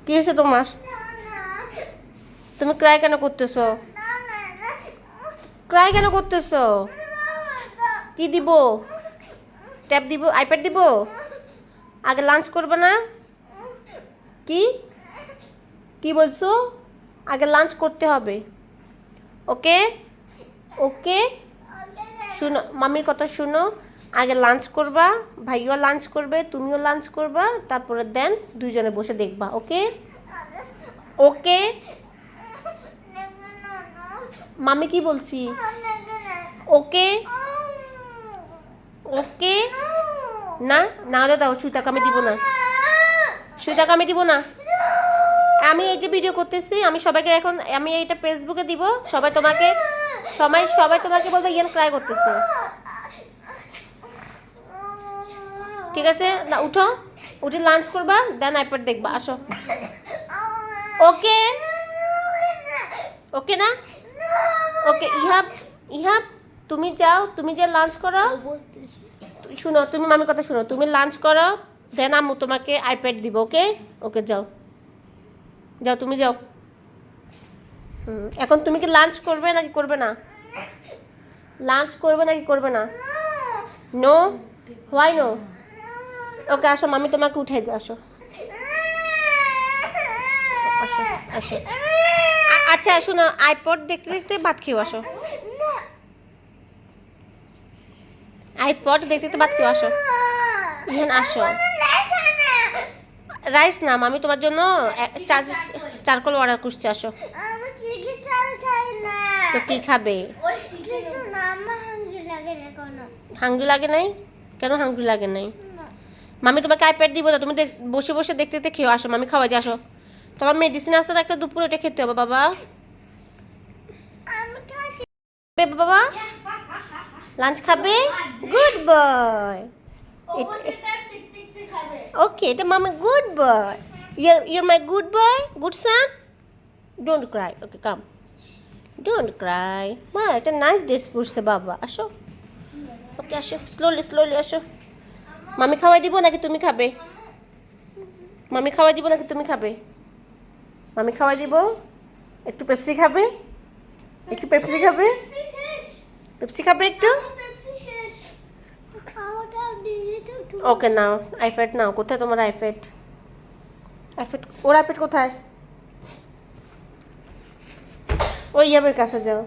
কি হয়েছে তোমার? তুমি ক্রাই কেন করতেছো? ক্রাই কেন করতেছো? কি দিব? ট্যাব দিব? আইপ্যাড দিব? আগে লাঞ্চ করবে না? কি কি বলছো? আগে লাঞ্চ করতে হবে। ওকে ওকে, শুনো মামির কথা শুনো। আগে লাঞ্চ করবা, ভাইও লাঞ্চ করবে, তুমিও লাঞ্চ করবা, তারপরে দেন দুইজনে বসে দেখবা। ওকে ওকে। মামি কি বলছি? ওকে ওকে। না না হলে দাও, সুইটাকে আমি দিব না, সুইটাকে আমি দিব না। আমি এই যে ভিডিও করতেছি, আমি সবাইকে এখন আমি এইটা ফেসবুকে দিব, সবাই তোমাকে সবাই তোমাকে বলবে ইয়ান ক্রাই করতেছে। ঠিক আছে না, উঠো, উঠে লাঞ্চ করবা, দেন আইপ্যাড দেখবা। আসো। ওকে ওকে না, ওকে। ইহাব ইহাব, তুমি যাও, তুমি যে লাঞ্চ করো। শুনো, তুমি মামির কথা শুনো, তুমি লাঞ্চ করো, দেন আম্মু তোমাকে আইপ্যাড দিব। ওকে ওকে, যাও যাও, তুমি যাও। এখন তুমি কি লাঞ্চ করবে নাকি করবে না? লাঞ্চ করবে নাকি করবে না? No, why no? ওকে আসো, মামি তোমাকে উঠাই দিই। আসো আসো আসো। আচ্ছা শোনো, আইপড দেখতে দেখতে ভাত খেও। আসো, আইপড দেখতে দেখতে ভাত খেও। আসো ইহান, আসো। রাইস না, মামি তোমার জন্য চারকোল অর্ডার করছি। আসো। তো কি খাবে? হাঙ্গরি লাগে নাই? কেন হাঙ্গরি লাগে নাই? মামি তোমাকে আইপ্যাড দিব না, তুমি বসে বসে দেখতে দেখতে খেও। আসো, মামি খাওয়াই দিয়ে। আসো, তোমার মেডিসিন আসতে একটা দুপুরে এটা খেতে হবে বাবা। বাবা লাঞ্চ খাবে? Good boy. ওকে, এটা মামি good boy. You're my good boy, good son. Don't cry. Okay, come. Don't cry. মা, এটা নাইস ড্রেস পরছে বাবা। আসো। ওকে আসো, স্লোলি আসো। মামি খাওয়াই দিব নাকি তুমি খাবে? মামি খাওয়াই দিব নাকি তুমি খাবে? মামি খাওয়াই দিব। একটু পেপসি খাবে? একটু পেপসি খাবে? পেপসি খাবে একটু? ওকে নাও, আইপ্যাড নাও। কোথায় তোমার আইপ্যাড? আইপ্যাড, ওর আইপ্যাড কোথায়? ওই ইয়াবের কাছে যাও।